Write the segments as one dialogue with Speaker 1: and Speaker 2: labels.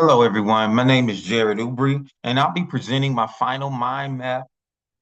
Speaker 1: Hello, everyone. My name is Jared Oubre, and I'll be presenting my final mind map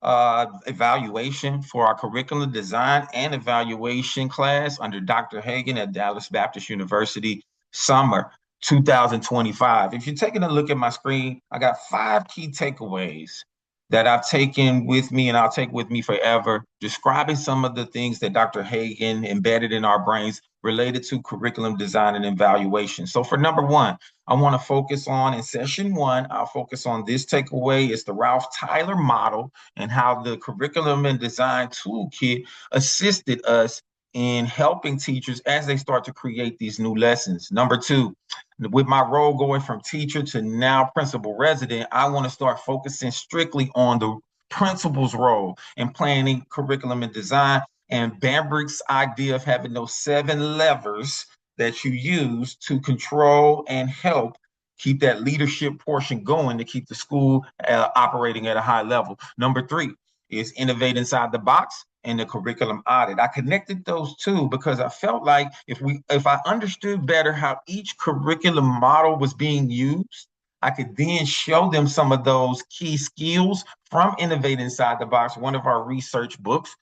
Speaker 1: evaluation for our curriculum design and evaluation class under Dr. Hagan at Dallas Baptist University, summer 2025. If you're taking a look at my screen, I got five key takeaways that I've taken with me and I'll take with me forever, describing some of the things that Dr. Hagan embedded in our brains related to curriculum design and evaluation. So for number one, I want to focus on in session one, I'll focus on this takeaway. It's the Ralph Tyler model and how the curriculum and design toolkit assisted us in helping teachers as they start to create these new lessons. Number two, with my role going from teacher to now principal resident, I want to start focusing strictly on the principal's role in planning curriculum and design and Bambrick's idea of having those seven levers that you use to control and help keep that leadership portion going to keep the school operating at a high level. Number three is innovate inside the box and the curriculum audit. I connected those two because I felt like if I understood better how each curriculum model was being used, I could then show them some of those key skills from Innovate Inside the Box, one of our research books,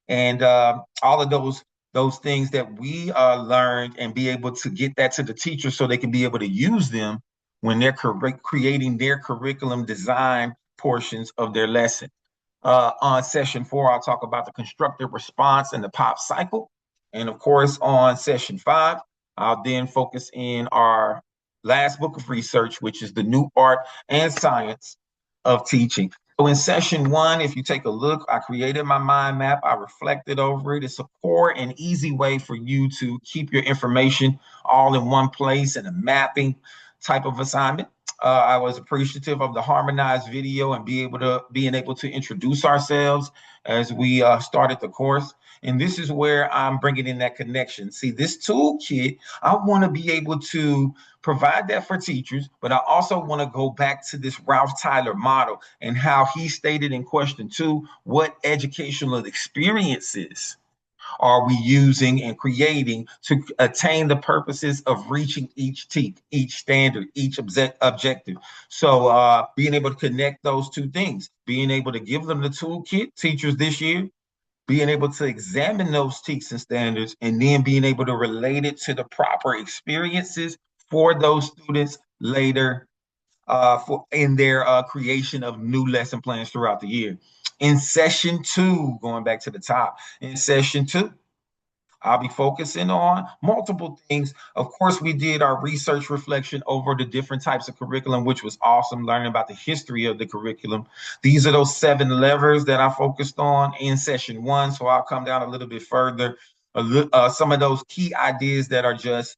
Speaker 1: and all of those things that we learned and be able to get that to the teacher so they can be able to use them when they're creating their curriculum design portions of their lesson. On session four, I'll talk about the constructive response and the pop cycle. And of course, on session five, I'll then focus in our last book of research, which is the new art and science of teaching. So in session one, if you take a look, I created my mind map. I reflected over it. It's a core and easy way for you to keep your information all in one place in a mapping type of assignment. I was appreciative of the harmonized video and being able to introduce ourselves as we started the course. And this is where I'm bringing in that connection. See, this toolkit, I want to be able to provide that for teachers, but I also want to go back to this Ralph Tyler model and how he stated in question two, what educational experiences are we using and creating to attain the purposes of reaching each standard, each objective. So being able to connect those two things, being able to give them the toolkit, teachers this year, being able to examine those teaching standards, and then being able to relate it to the proper experiences for those students later in their creation of new lesson plans throughout the year. In session two, going back to the top, in session two, I'll be focusing on multiple things. Of course, we did our research reflection over the different types of curriculum, which was awesome, learning about the history of the curriculum. These are those seven levers that I focused on in session one. So I'll come down a little bit further. Some of those key ideas that are just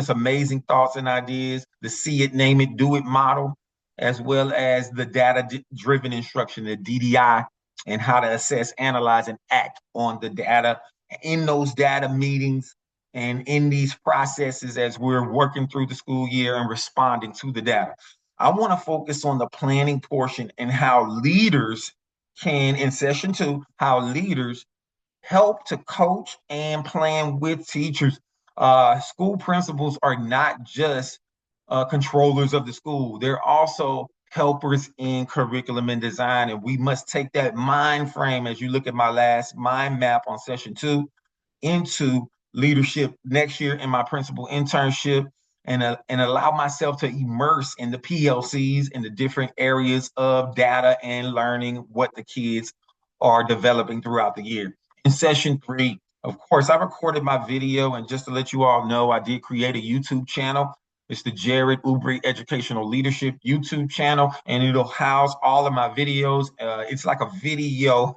Speaker 1: amazing thoughts and ideas, the see it, name it, do it model, as well as the data-driven instruction, the DDI, and how to assess, analyze, and act on the data in those data meetings and in these processes as we're working through the school year and responding to the data. I want to focus on the planning portion and how leaders can, in session two, how leaders help to coach and plan with teachers. School principals are not just controllers of the school, they're also helpers in curriculum and design. And we must take that mind frame as you look at my last mind map on session two into leadership next year in my principal internship and allow myself to immerse in the PLCs in the different areas of data and learning what the kids are developing throughout the year. In session three, of course, I recorded my video, and just to let you all know, I did create a YouTube channel. It's the Jared Oubre Educational Leadership YouTube channel, and it'll house all of my videos. It's like a video,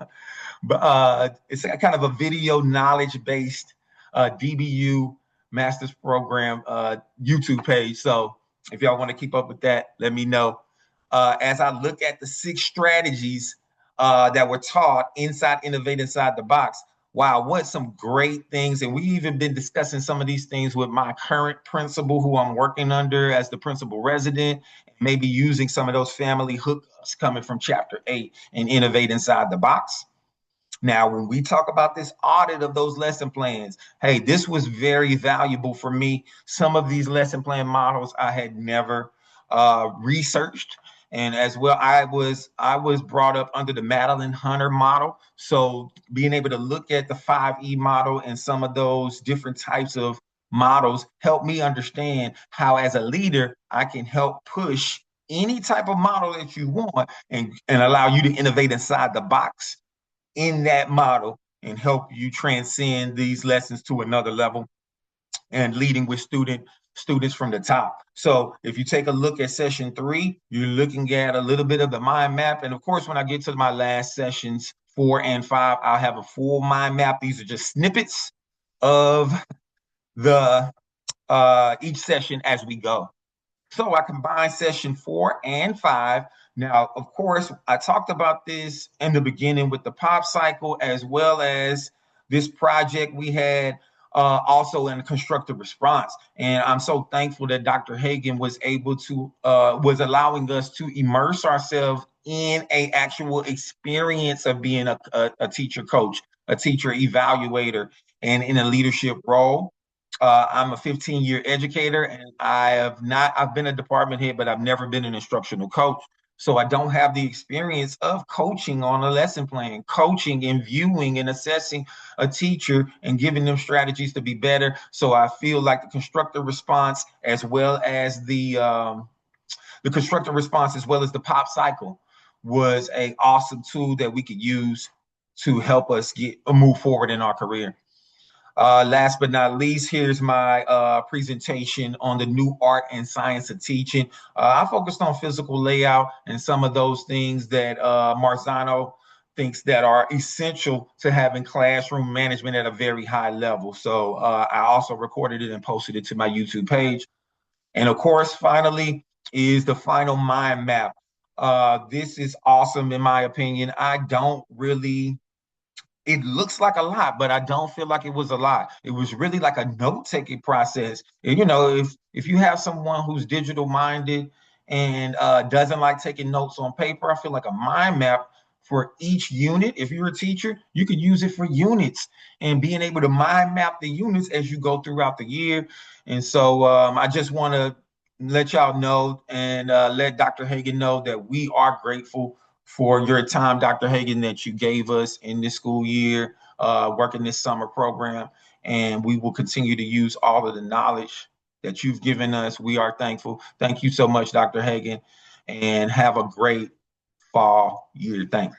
Speaker 1: it's a kind of a video knowledge-based DBU Master's Program YouTube page. So if y'all want to keep up with that, let me know. As I look at the 6 strategies that were taught inside Innovate Inside the Box, wow, what some great things. And we even been discussing some of these things with my current principal who I'm working under as the principal resident, maybe using some of those family hookups coming from chapter 8 and Innovate Inside the Box. Now, when we talk about this audit of those lesson plans, hey, this was very valuable for me. Some of these lesson plan models I had never researched. And as well, I was brought up under the Madeline Hunter model. So being able to look at the 5E model and some of those different types of models helped me understand how, as a leader, I can help push any type of model that you want and allow you to innovate inside the box in that model and help you transcend these lessons to another level and leading with students from the top. So if you take a look at session 3, you're looking at a little bit of the mind map. And of course, when I get to my last sessions 4 and 5, I'll have a full mind map. These are just snippets of the each session as we go. So I combined session 4 and 5. Now, of course, I talked about this in the beginning with the pop cycle, as well as this project we had also in constructive response. And I'm so thankful that Dr. Hagan was able to, was allowing us to immerse ourselves in a actual experience of being a teacher coach, a teacher evaluator, and in a leadership role. I'm a 15-year educator, and I've been a department head, but I've never been an instructional coach. So I don't have the experience of coaching on a lesson plan, coaching and viewing and assessing a teacher and giving them strategies to be better. So I feel like the constructive response, as well as the constructive response, as well as the pop cycle, was a awesome tool that we could use to help us move forward in our career. Last but not least, here's my presentation on the new art and science of teaching. I focused on physical layout and some of those things that Marzano thinks that are essential to having classroom management at a very high level. So I also recorded it and posted it to my YouTube page. And of course, finally, is the final mind map. This is awesome, in my opinion. I don't really It looks like a lot, but I don't feel like it was a lot. It was really like a note-taking process. And, if you have someone who's digital minded and doesn't like taking notes on paper, I feel like a mind map for each unit. If you're a teacher, you could use it for units and being able to mind map the units as you go throughout the year. And so I just want to let y'all know and let Dr. Hagan know that we are grateful for your time, Dr. Hagan, that you gave us in this school year, working this summer program. And we will continue to use all of the knowledge that you've given us. We are thankful. Thank you so much, Dr. Hagan, and have a great fall year. Thanks.